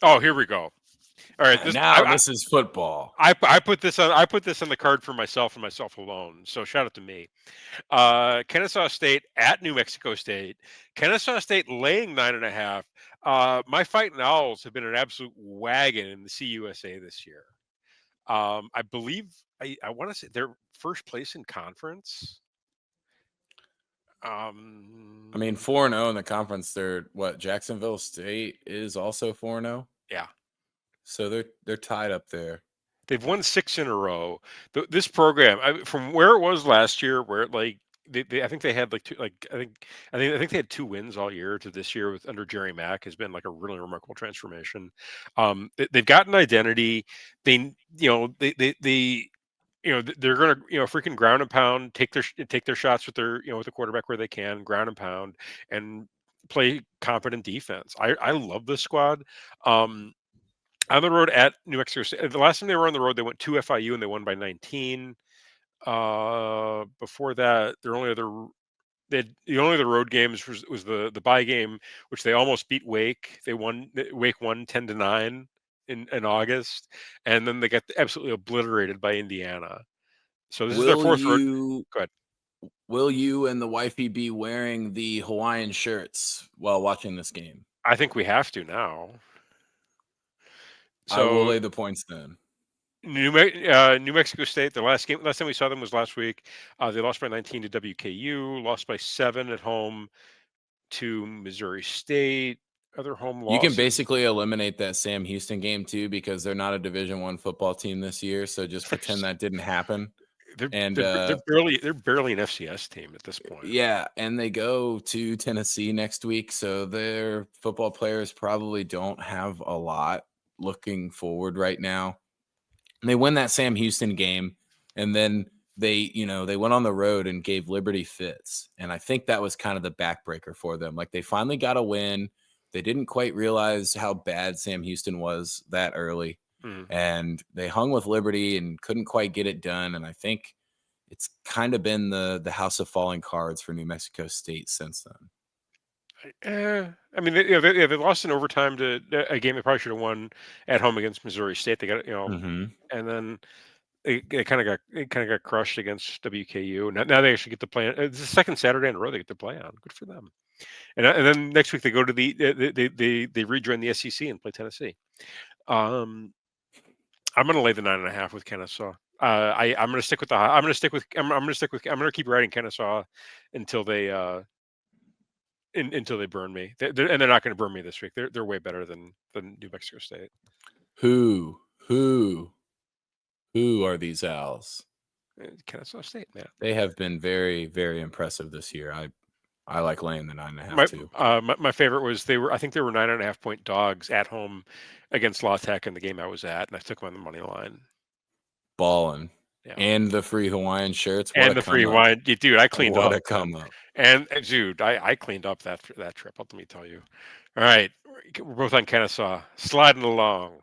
Oh, here we go. All right, Now this is football. I put this on the card for myself and myself alone. So shout out to me. Kennesaw State at New Mexico State. Kennesaw State laying 9.5. My Fighting Owls have been an absolute wagon in the CUSA this year. I believe I want to say they're first place in conference. I mean, 4-0 in the conference. Jacksonville State is also 4-0. Yeah, So they're tied up there. they've won 6 in a row. This program, from where it was last year, where I think they had like two, like I think they had 2 wins all year to this year with under Jerry Mack has been like a really remarkable transformation. They've got an identity. They they're gonna freaking ground and pound, take their shots with with the quarterback where they can, ground and pound, and play confident defense. I love this squad. Um, on the road at New Mexico State. The last time they were on the road, they went to FIU and they won by 19. Before that, the only other road games was the bye game, which they almost beat Wake. Wake won 10-9 in August, and then they got absolutely obliterated by Indiana. So this is their Will fourth road. you Go ahead. will you and the wifey be wearing the Hawaiian shirts while watching this game? I think we have to now. I will So lay the points then. New Mexico State. Last time we saw them was last week. They lost by 19 to WKU. Lost by 7 at home to Missouri State. Other home You can loss. basically eliminate that Sam Houston game too because they're not a Division I football team this year. So just pretend that didn't happen. They're And barely an FCS team at this point. yeah, and they go to Tennessee next week, so their football players probably don't have a lot looking forward right now. And they win that Sam Houston game, and then they went on the road and gave Liberty fits. And I think that was kind of the backbreaker for them. Like they finally got a win. They didn't quite realize how bad Sam Houston was that early. And they hung with Liberty and couldn't quite get it done. And I think it's kind of been the house of falling cards for New Mexico State since then. I mean, they lost in overtime to a game they probably should have won at home against Missouri State. They got and then it kind of got crushed against WKU. Now they actually get to play. It's the second Saturday in a row they get to play on. Good for them. And then next week they go to they rejoin the SEC and play Tennessee. I'm going to lay the 9.5 with Kennesaw. I'm going to stick with I'm going to keep riding Kennesaw until they until they burn me. And they're not going to burn me this week. They're way better than New Mexico State. Who are these Owls? Kennesaw State, man. They have been very, very impressive this year. I like laying the 9.5 too. My favorite was I think they were 9.5 point dogs at home against La Tech in the game I was at, and I took them on the money line. Ballin'. Yeah. And the free Hawaiian shirts. And the free Hawaiian, dude, I cleaned up. What a come up. And dude, I cleaned up that trip. Let me tell you. All right, we're both on Kennesaw, sliding along.